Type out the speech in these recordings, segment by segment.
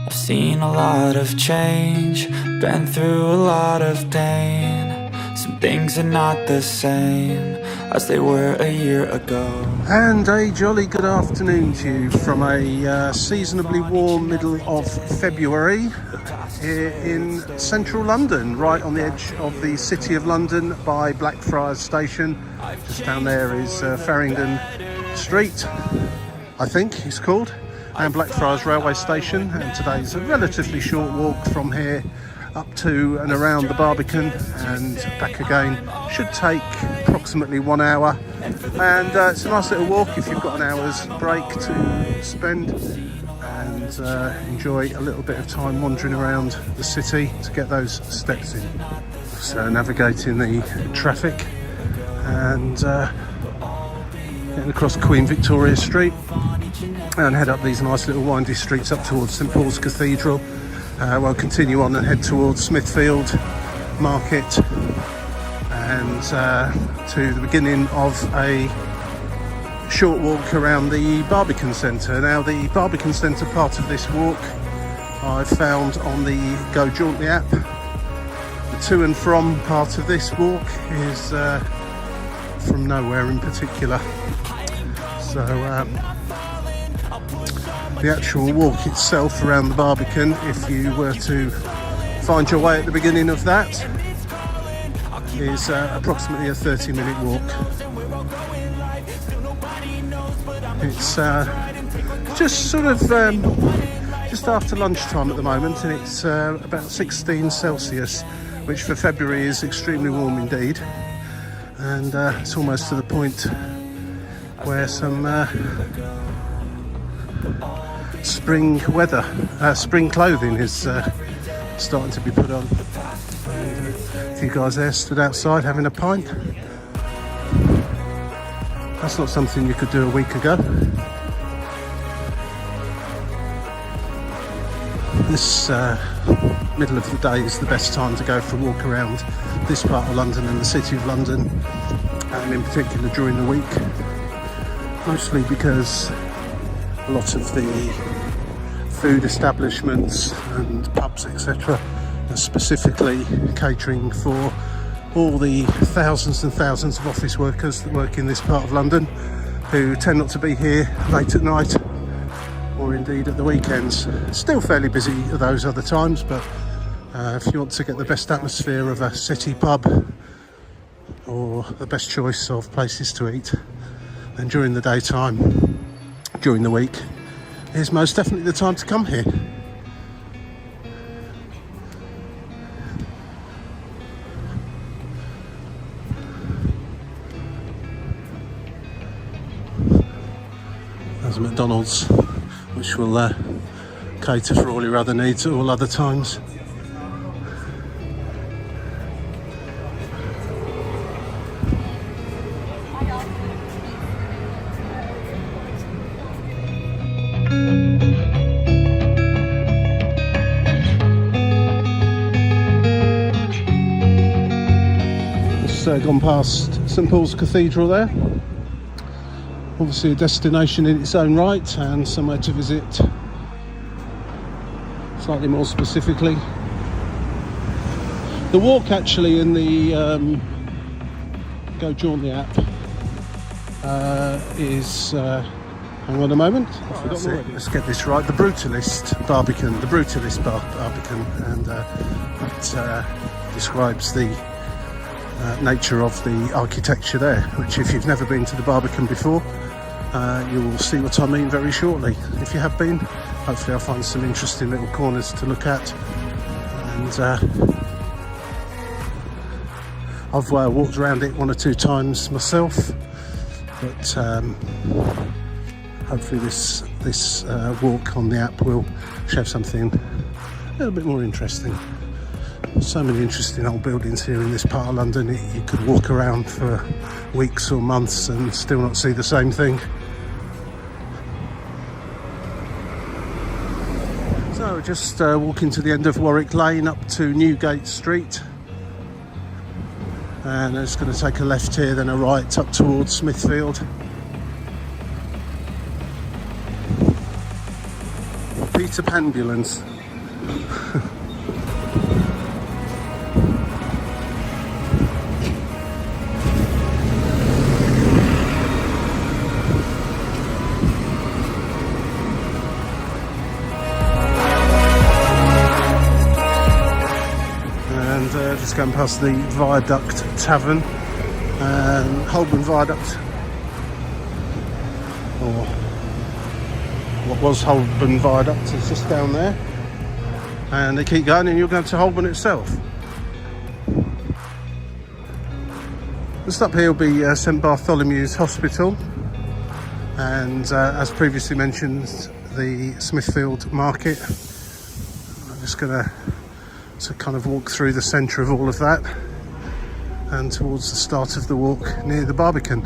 I've seen a lot of change, been through a lot of pain. Some things are not the same as they were a year ago. And a jolly good afternoon to you from a seasonably warm middle of February here in central London, right on the edge of the City of London by Blackfriars station. Just down there is Farringdon Street, I think it's called, and Blackfriars railway station. And today's a relatively short walk from here up to and around the Barbican and back again. Should take approximately 1 hour, and it's a nice little walk if you've got an hour's break to spend and enjoy a little bit of time wandering around the city to get those steps in. So navigating the traffic and getting across Queen Victoria Street and head up these nice little windy streets up towards St Paul's Cathedral. We'll continue on and head towards Smithfield Market and to the beginning of a short walk around the Barbican Centre. Now, the Barbican Centre part of this walk I've found on the Go Jauntly app. The to and from part of this walk is from nowhere in particular. So the actual walk itself around the Barbican, if you were to find your way at the beginning of that, is approximately a 30-minute walk. It's just sort of just after lunchtime at the moment, and it's about 16 Celsius, which for February is extremely warm indeed. And it's almost to the point where some spring weather, spring clothing is starting to be put on. And, a few guys there stood outside having a pint. That's not something you could do a week ago. This middle of the day is the best time to go for a walk around this part of London and the City of London, and in particular during the week, mostly because a lot of the food establishments and pubs, etc., are specifically catering for all the thousands and thousands of office workers that work in this part of London, who tend not to be here late at night or indeed at the weekends. Still fairly busy at those other times, but if you want to get the best atmosphere of a city pub or the best choice of places to eat, then during the daytime, during the week, is most definitely the time to come here. There's a McDonald's, which will cater for all your other needs at all other times. Gone past St Paul's Cathedral there. Obviously a destination in its own right and somewhere to visit slightly more specifically. The walk actually in the Go Jauntly app is hang on a moment, I've forgotten already. Let's get this right. The Brutalist Barbican, the Brutalist Barbican, and that describes the nature of the architecture there, which if you've never been to the Barbican before, you will see what I mean very shortly. If you have been, hopefully I'll find some interesting little corners to look at. And I've walked around it 1 or 2 times myself, but hopefully this walk on the app will show something a little bit more interesting. So many interesting old buildings here in this part of London. You could walk around for weeks or months and still not see the same thing. So just walking to the end of Warwick Lane up to Newgate Street, and it's going to take a left here, then a right up towards Smithfield. Peter Panbulance. Just going past the Viaduct Tavern, Holborn Viaduct, or what was Holborn Viaduct, is just down there, and they keep going and you'll go to Holborn itself. Just up here will be St Bartholomew's Hospital, and as previously mentioned, the Smithfield Market. I'm just going to kind of walk through the centre of all of that and towards the start of the walk near the Barbican.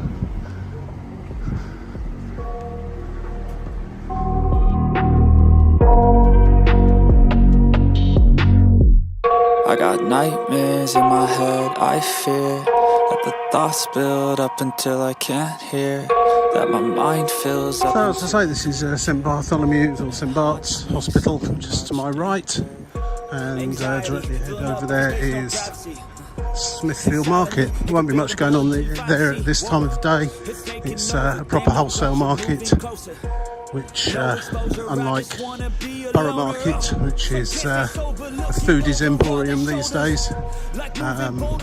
I got nightmares in my head, I fear that the thoughts build up until I can't hear, that my mind fills up. So as I say, this is St Bartholomew's or St Bart's Hospital, just to my right. And directly ahead over there is Smithfield Market. There won't be much going on there at this time of day. It's a proper wholesale market, which unlike Borough Market, which is a foodies emporium these days,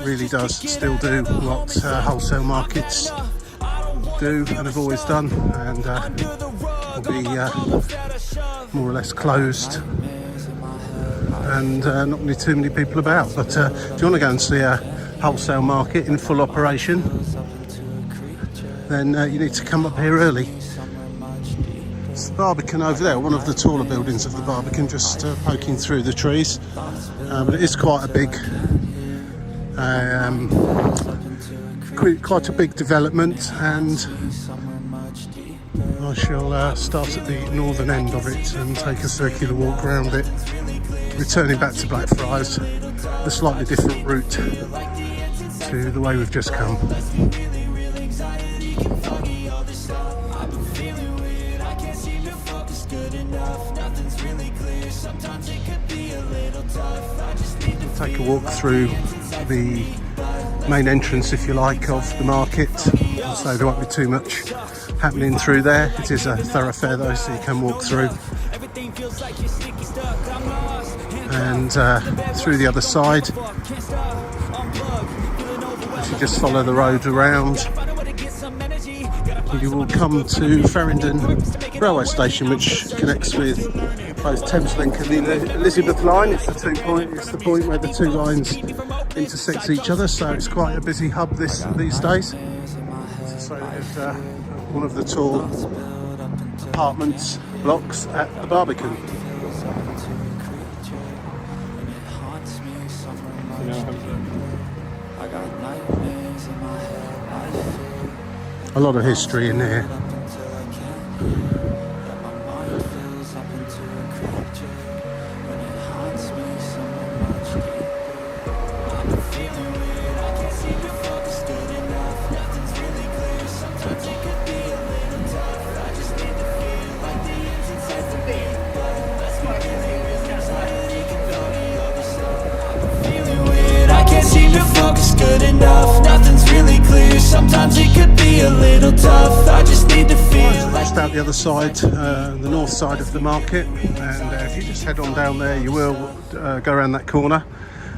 really does still do what wholesale markets do and have always done, and will be more or less closed and not really too many people about. But if you want to go and see a wholesale market in full operation, then you need to come up here early. It's the Barbican over there, one of the taller buildings of the Barbican, just poking through the trees, but it is quite a big quite a big development, and I shall start at the northern end of it and take a circular walk around it, returning back to Blackfriars, a slightly different route to the way we've just come. Take a walk through the main entrance, if you like, of the market, so there won't be too much happening through there. It is a thoroughfare though, so you can walk through. And through the other side, if you just follow the road around, you will come to Farringdon railway station, which connects with both Thameslink and the Elizabeth line. It's the point where the two lines intersect each other, so it's quite a busy hub these days. So there's one of the tall apartments blocks at the Barbican. A lot of history in here. Good enough, nothing's really clear. Sometimes it could be a little tough. I just need to feel just out the other side, the north side of the market, and if you just head on down there, you will go around that corner,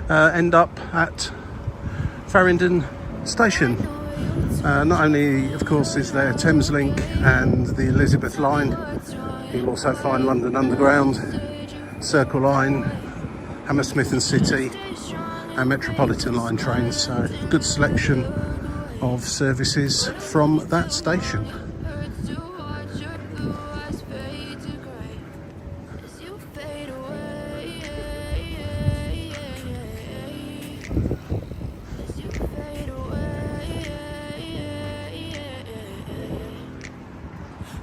end up at Farringdon station. Not only, of course, is there Thameslink and the Elizabeth line, you'll also find London Underground, Circle Line, Hammersmith and City, and Metropolitan line trains, so good selection of services from that station.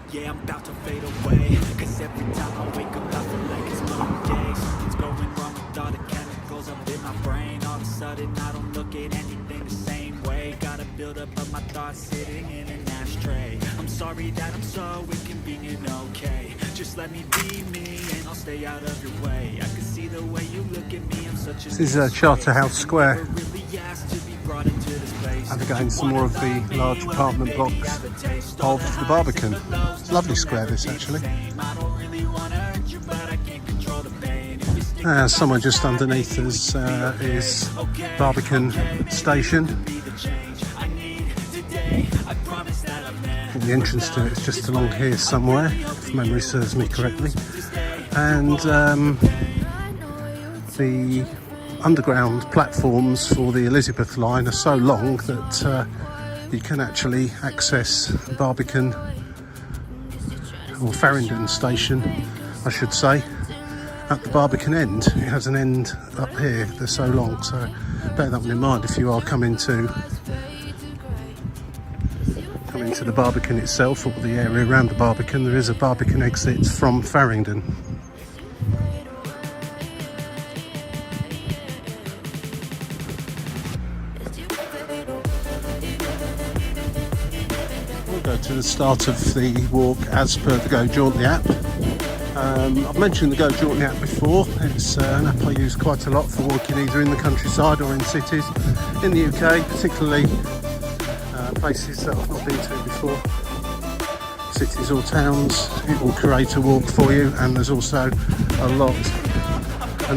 Yeah, I'm about to fade away, cause every time I wake up I feel like it's Monday. Something's going wrong with all the chemicals up in my brain. All of a sudden I don't look at anything the same way. Gotta build up of my thoughts sitting in an ashtray. I'm sorry that I'm so inconvenient, okay. Just let me be me and I'll stay out of your way. I can see the way you look at me, I'm such a This is Charterhouse Square. And again, some more of the large apartment blocks of the Barbican. It's a lovely square, this actually. Somewhere just underneath us is Barbican Station. The entrance to it is just along here somewhere, if memory serves me correctly. And the underground platforms for the Elizabeth line are so long that you can actually access Barbican, or Farringdon station, I should say, at the Barbican end. It has an end up here, they're so long, so bear that one in mind if you are coming to the Barbican itself, or the area around the Barbican. There is a Barbican exit from Farringdon. We'll go to the start of the walk as per the Go Jauntly app. I've mentioned the Go Jauntly app before. It's an app I use quite a lot for walking either in the countryside or in cities in the UK, particularly places that I've not been to before, cities or towns. It will create a walk for you, and there's also an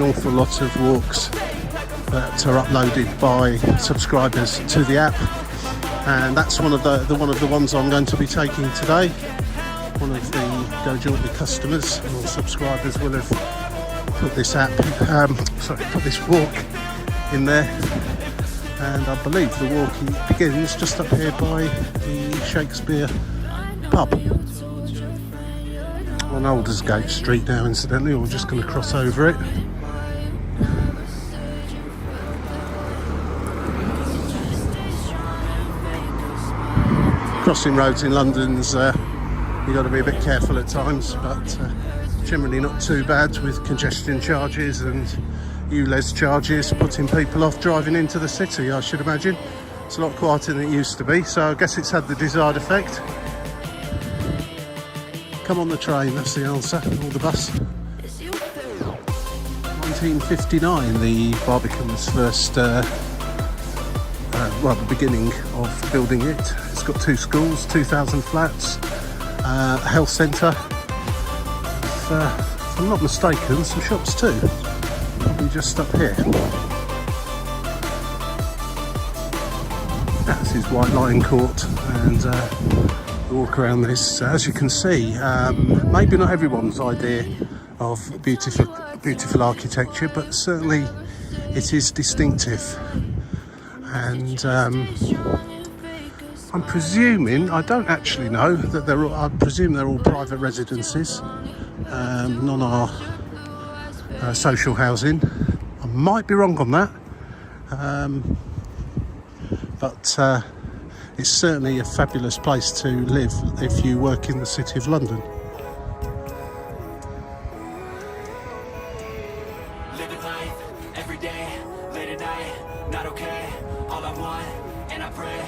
awful lot of walks that are uploaded by subscribers to the app, and that's one of the ones I'm going to be taking today. One of the Go Jauntly customers or subscribers will have put this put this walk in there. And I believe the walk begins just up here by the Shakespeare pub on Aldersgate Street now, incidentally. We're just going to cross over it. Crossing roads in London's you've got to be a bit careful at times, but generally not too bad, with congestion charges and ULEZ charges putting people off driving into the city, I should imagine. It's a lot quieter than it used to be, so I guess it's had the desired effect. Come on the train, that's the answer, or the bus. 1959, the Barbican was first, the beginning of building it. It's got 2 schools, 2,000 flats, a health centre, if I'm not mistaken, some shops too. Probably just up here. That's his White Lion Court, and walk around this. As you can see, maybe not everyone's idea of beautiful architecture, but certainly it is distinctive. And I'm presuming, I don't actually know, that I presume they're all private residences. None are social housing. I might be wrong on that, but it's certainly a fabulous place to live if you work in the City of London. Living life every day, late at night, not okay. All I want, and I pray.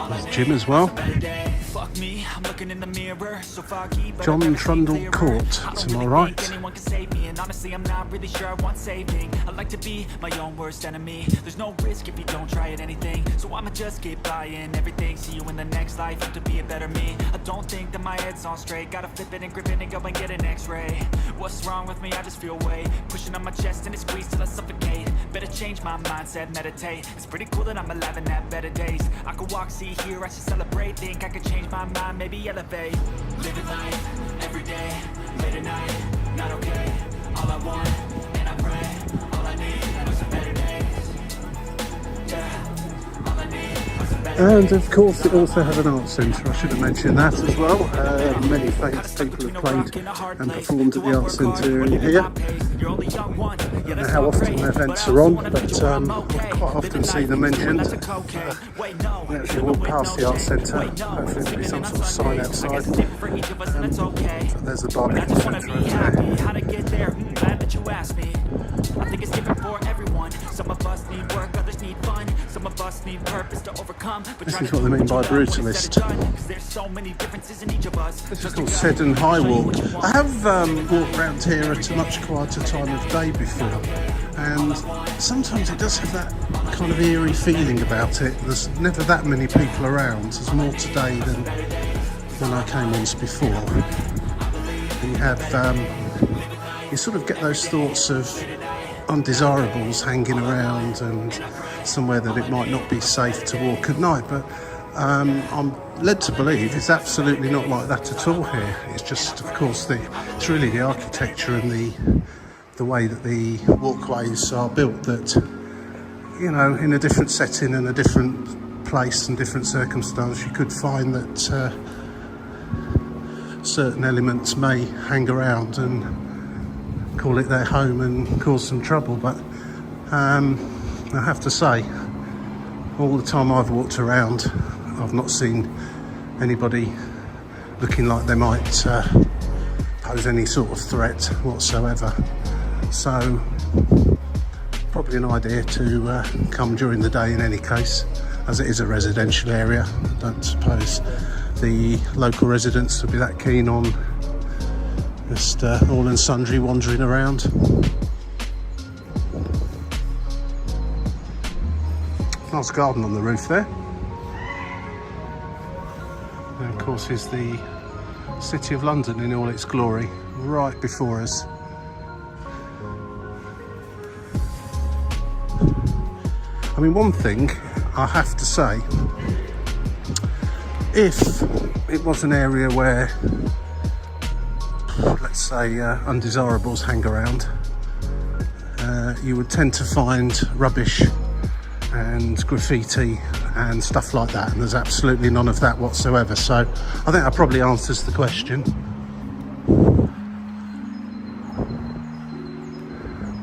There's Jim as well. Fuck me, I'm looking in the mirror, so foggy, but John Trundle Court to my right. anyone can save me, and honestly I'm not really sure I want saving. I like to be my own worst enemy. There's no risk if you don't try at anything, so I'ma just keep buying everything. See you in the next life, have to be a better me. I don't think that my head's on straight, gotta flip it and grip it and go and get an x-ray. What's wrong with me? I just feel weight pushing on my chest and it squeezes till I suffocate. Better change my mindset, meditate. It's pretty cool that I'm alive and have better days. I could walk, see, hear, I should celebrate. Think I could change my mind, maybe elevate. Living life every day, late at night, not okay. All I want, and I pray, all I need are some better days. Yeah, all I need are some better days. And of course it also has an art centre, I should have mentioned that as well. Many famous people have played and performed at the art centre in here. I don't know how often the events are on, but I quite often see them mentioned. We actually walk past the art centre, hopefully there'll be some sort of sign outside. There's the Barbican Centre over there. I think it's different for everyone. Some of us need work, others need fun. Some of us just need purpose to overcome. But This is what they mean by brutalist. There's so many differences in each of us. This is called Seddon High Walk. I have walked around here at a much quieter time of day before, and sometimes it does have that kind of eerie feeling about it. There's never that many people around. There's more today than when I came once before. And you have, you sort of get those thoughts of undesirables hanging around and somewhere that it might not be safe to walk at night, but I'm led to believe it's absolutely not like that at all here. It's just, of course, it's really the architecture and the way that the walkways are built that, you know, in a different setting and a different place and different circumstance, you could find that certain elements may hang around and call it their home and cause some trouble. But I have to say, all the time I've walked around, I've not seen anybody looking like they might pose any sort of threat whatsoever. So probably an idea to come during the day in any case, as it is a residential area. I don't suppose the local residents would be that keen on just all and sundry wandering around. Nice garden on the roof there. And of course is the City of London in all its glory right before us. I mean, one thing I have to say, if it was an area where, let's say, undesirables hang around, you would tend to find rubbish and graffiti and stuff like that, and there's absolutely none of that whatsoever. So I think that probably answers the question.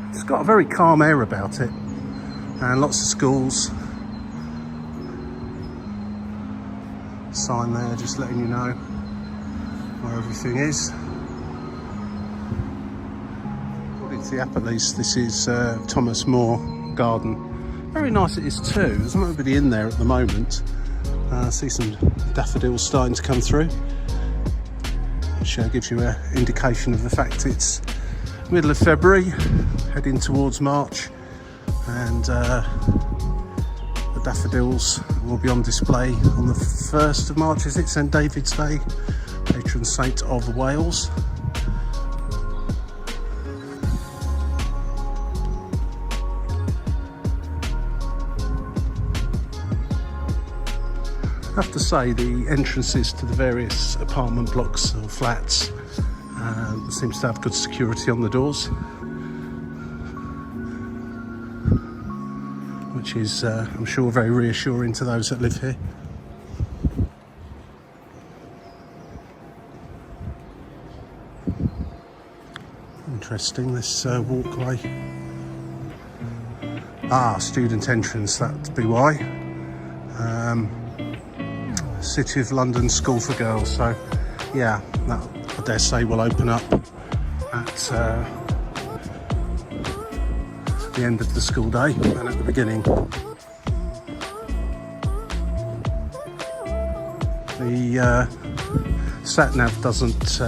It's got a very calm air about it, and lots of schools. Sign there just letting you know where everything is. According to the app at least, this is Thomas More Garden. Very nice it is too. There's nobody in there at the moment. I see some daffodils starting to come through, which gives you an indication of the fact it's middle of February, heading towards March, and the daffodils will be on display on the 1st of March, is it? St David's Day, patron saint of Wales. I have to say, the entrances to the various apartment blocks or flats seems to have good security on the doors, which is, I'm sure, very reassuring to those that live here. Interesting, this walkway. Student entrance, that'd be why. City of London School for Girls, so yeah, that I dare say will open up at the end of the school day and at the beginning. The sat nav doesn't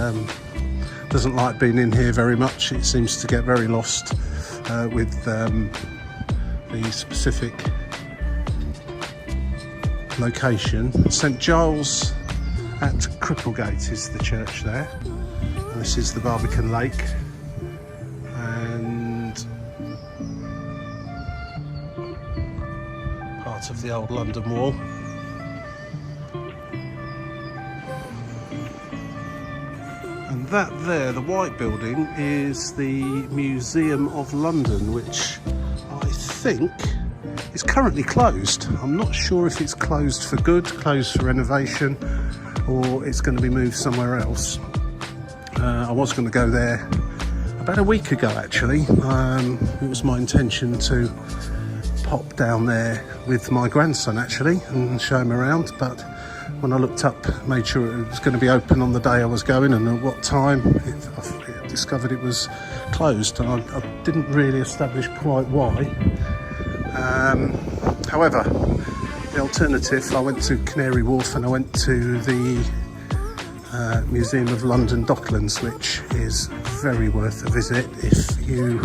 like being in here very much. It seems to get very lost with the specific location. St Giles at Cripplegate is the church there. And this is the Barbican Lake, and part of the old London Wall. And that there, the white building, is the Museum of London, which I think is currently closed. I'm not sure if it's closed for good, closed for renovation, or it's going to be moved somewhere else. I was going to go there about a week ago actually. It was my intention to pop down there with my grandson actually and show him around, but when I looked up, made sure it was going to be open on the day I was going and at what time, I discovered it was closed, and I didn't really establish quite why. However, the alternative, I went to Canary Wharf and I went to the Museum of London Docklands, which is very worth a visit if you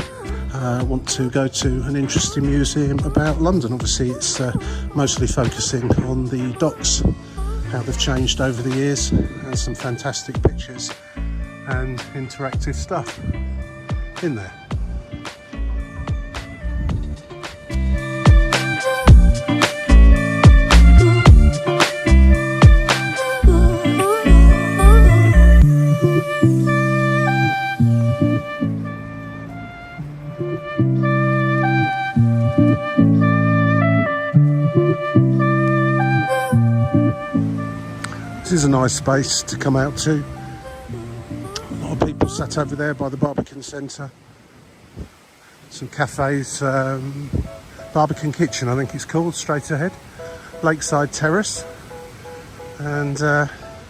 want to go to an interesting museum about London. Obviously it's mostly focusing on the docks, how they've changed over the years, and some fantastic pictures and interactive stuff in there. This is a nice space to come out to. A lot of people sat over there by the Barbican Centre. Some cafes, Barbican Kitchen I think it's called, straight ahead. Lakeside Terrace, and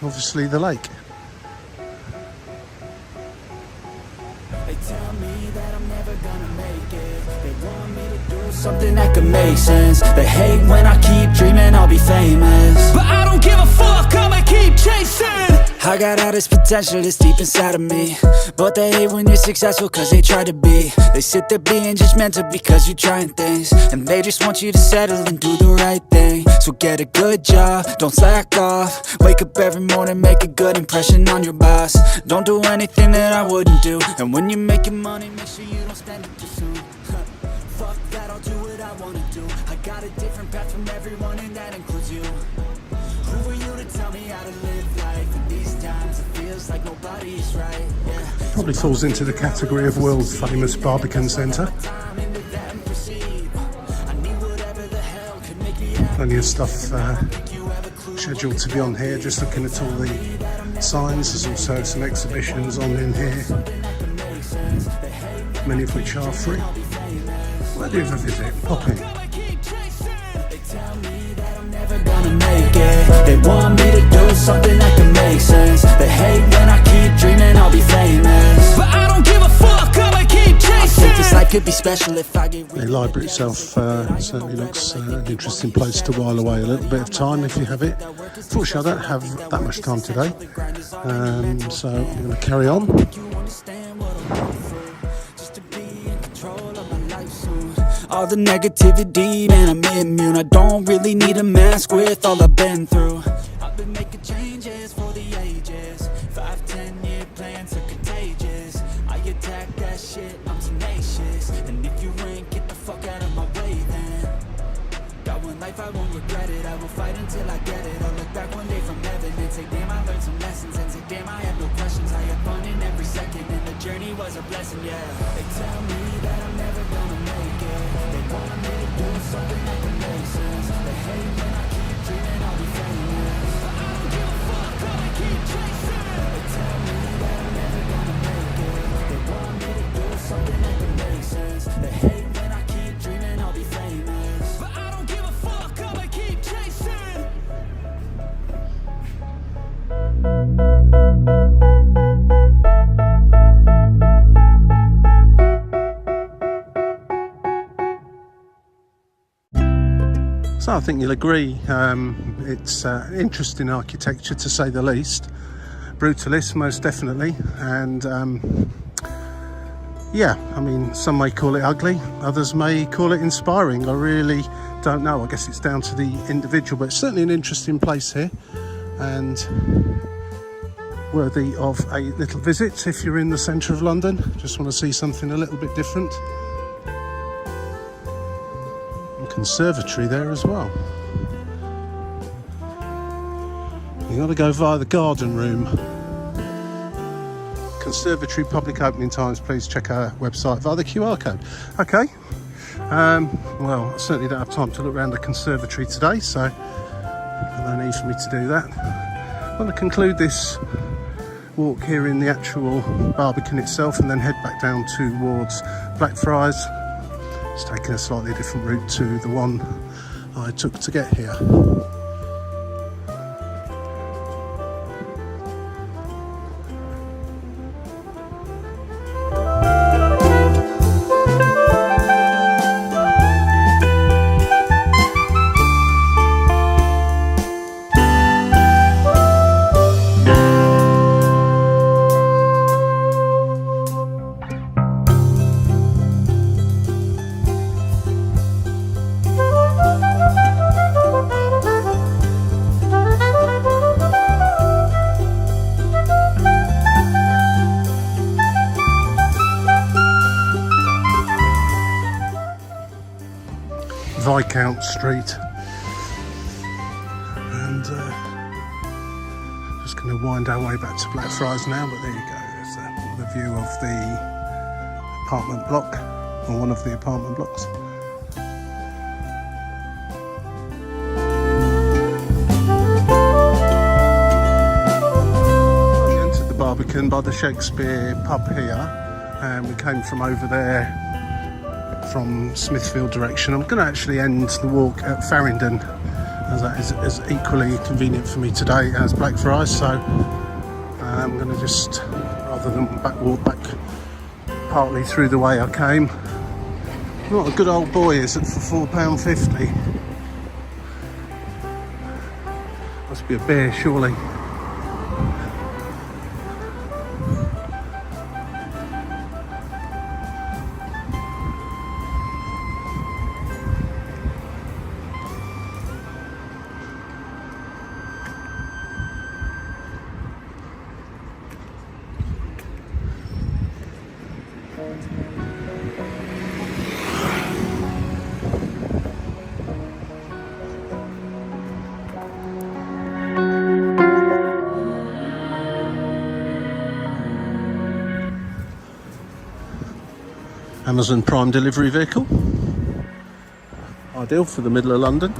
obviously the lake. They tell me that I'm never gonna make it. They want me to do something that could make sense. They hate when I keep dreaming I'll be famous, but I don't give a fuck, I'ma keep chasing. I got all this potential that's deep inside of me, but they hate when you're successful cause they try to be. They sit there being judgmental because you're trying things, and they just want you to settle and do the right thing. So get a good job, don't slack off. Wake up every morning, make a good impression on your boss. Don't do anything that I wouldn't do, and when you're making money, make sure you don't spend it too soon. Fuck that, I'll do what I wanna do. I got a different path from everyone, and that includes you. Who are you to tell me how to live life? In these times, it feels like nobody is right. Yeah. Probably falls into the category of world famous Barbican Centre. Plenty of stuff scheduled to be on here, just looking at all the signs. There's also some exhibitions on in here, many of which are free. Worthy of a visit, pop in. Gonna make it. They want me to do something that can make sense. They hate when I keep dreaming I'll be famous, but I don't give a fuck, I'ma keep chasing. I think this life could be special if I get The library itself certainly looks an interesting place to while away a little bit of time if you have it. Fortunately I don't have that much time today, so I'm going to carry on. All the negativity, man, I'm immune. I don't really need a mask with all I've been through. I've been making changes for the ages. 5-10 year plans are contagious. I attack that shit, I'm tenacious. And if you ain't, get the fuck out of my way then. Got one life, I won't regret it. I will fight until I get it. I'll look back one day from heaven and say, damn, I learned some lessons. And say, damn, I had no questions. I had fun in every second, and the journey was a blessing, yeah. They tell me that I'm never gonna make it. They want me to do something that can make sense. They hate when I keep dreaming I'll be famous, but I don't give a fuck, I'ma keep chasing. They tell me that I'm never gonna make it. They want me to do something that can make sense. They hate when I keep dreaming I'll be famous, but I don't give a fuck, I'ma keep chasing. So I think you'll agree, it's interesting architecture to say the least. Brutalist, most definitely, and yeah, I mean, some may call it ugly, others may call it inspiring. I really don't know. I guess it's down to the individual, but it's certainly an interesting place here and worthy of a little visit if you're in the centre of London. Just want to see something a little bit different. Conservatory there as well. You got to go via the garden room. Conservatory public opening times, please check our website via the QR code. Okay, well, I certainly don't have time to look around the conservatory today, so no need for me to do that. I'm going to conclude this walk here in the actual Barbican itself and then head back down towards Blackfriars. It's taking a slightly different route to the one I took to get here. Viscount Street. And just going to wind our way back to Blackfriars now, but there you go, there's the view of the apartment block, or one of the apartment blocks. We entered the Barbican by the Shakespeare pub here, and we came from over there from Smithfield direction. I'm going to actually end the walk at Farringdon, as that is equally convenient for me today as Blackfriars, so I'm going to just, rather than walk back partly through the way I came. What a good old boy is it for £4.50? Must be a beer, surely. Amazon Prime delivery vehicle, ideal for the middle of London.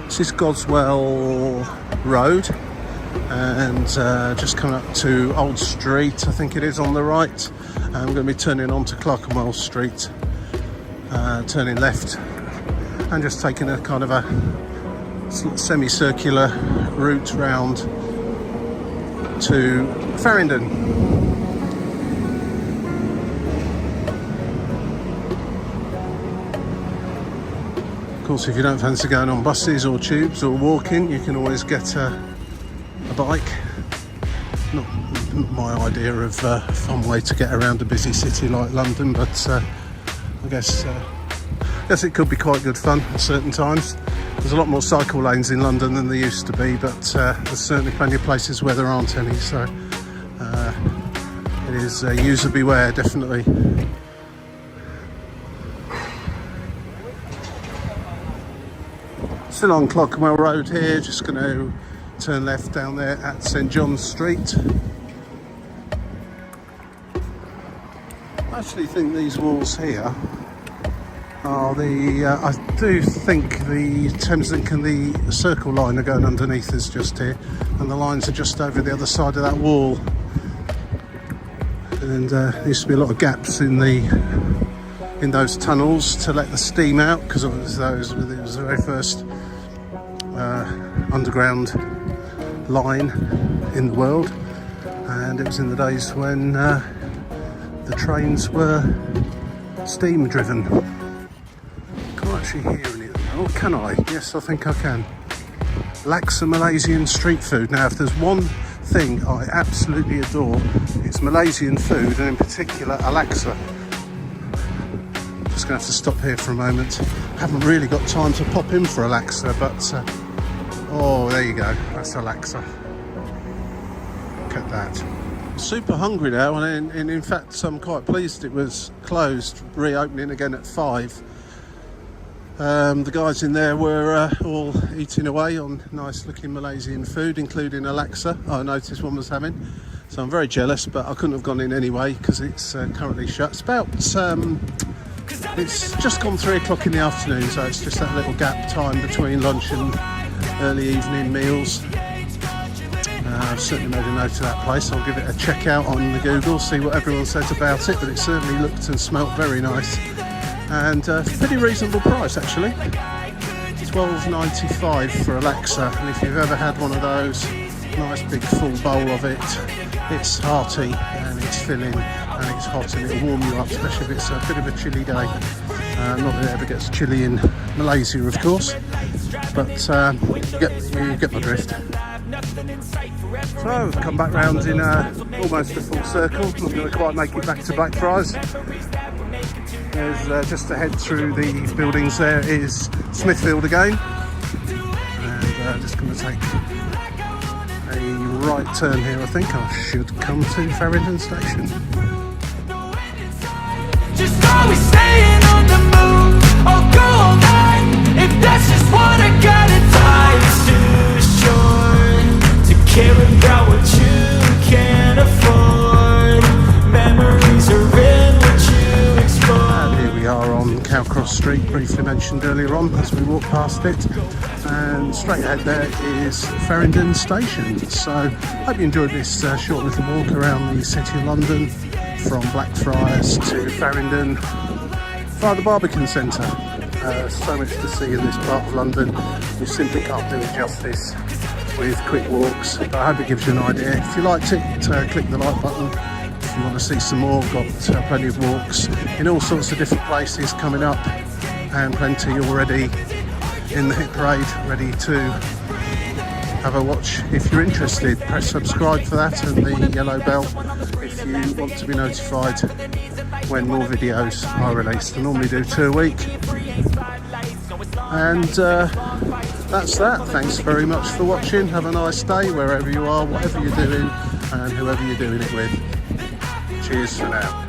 This is Goswell Road, and just coming up to Old Street, I think it is, on the right. I'm going to be turning onto Clerkenwell Street, turning left, and just taking a kind of a semicircular route round to Farringdon. Of course, if you don't fancy going on buses or tubes or walking, you can always get a bike. Not my idea of a fun way to get around a busy city like London, but I guess it could be quite good fun at certain times. There's a lot more cycle lanes in London than there used to be, but there's certainly plenty of places where there aren't any, so it is user beware, definitely. Still on Clerkenwell Road here, just going to turn left down there at St John's Street. I actually think these walls here are I do think the Thameslink and the Circle line are going underneath us just here, and the lines are just over the other side of that wall. And there used to be a lot of gaps in those tunnels to let the steam out, because it was the very first underground line in the world, and it was in the days when the trains were steam driven. Actually hearing it now, can I? Yes, I think I can. Laksa Malaysian street food. Now, if there's one thing I absolutely adore, it's Malaysian food, and in particular a laksa. Just going to have to stop here for a moment. Haven't really got time to pop in for a laksa, but oh, there you go, that's a laksa. Look at that. Super hungry now, and in fact I'm quite pleased it was closed, reopening again at 5. The guys in there were all eating away on nice looking Malaysian food, including a laksa I noticed one was having. So I'm very jealous, but I couldn't have gone in anyway because it's currently shut. It's just gone 3 o'clock in the afternoon, so it's just that little gap time between lunch and early evening meals. I've certainly made a note of that place. I'll give it a check out on the Google, see what everyone says about it, but it certainly looked and smelt very nice. And pretty reasonable price actually, $12.95 for a laksa, and if you've ever had one of those, nice big full bowl of it, it's hearty and it's filling and it's hot, and it'll warm you up, especially if it's a bit of a chilly day. Not that it ever gets chilly in Malaysia, of course, but you get my drift. So, come back round in almost a full circle. Not going to quite make it back to Blackfriars. There's just ahead through the buildings there is Smithfield again, and just going to take a right turn here. I think I should come to Farringdon station. just always staying on the move. I'll go all night if that's just what I gotta do. Life's too short to care about what you can't afford. Memories are in what you explore. And here we are on Cowcross Street, briefly mentioned earlier on as we walk past it. And straight ahead there is Farringdon Station. So hope you enjoyed this short little walk around the City of London from Blackfriars to Farringdon via the Barbican Centre. So much to see in this part of London. You simply can't do it justice with quick walks. But I hope it gives you an idea. If you liked it, click the like button. If you want to see some more, got plenty of walks in all sorts of different places coming up, and plenty already in the hit parade, ready to have a watch. If you're interested, press subscribe for that and the yellow bell if you want to be notified when more videos are released. I normally do 2 a week. And that's that. Thanks very much for watching. Have a nice day wherever you are, whatever you're doing, and whoever you're doing it with. Cheers for now.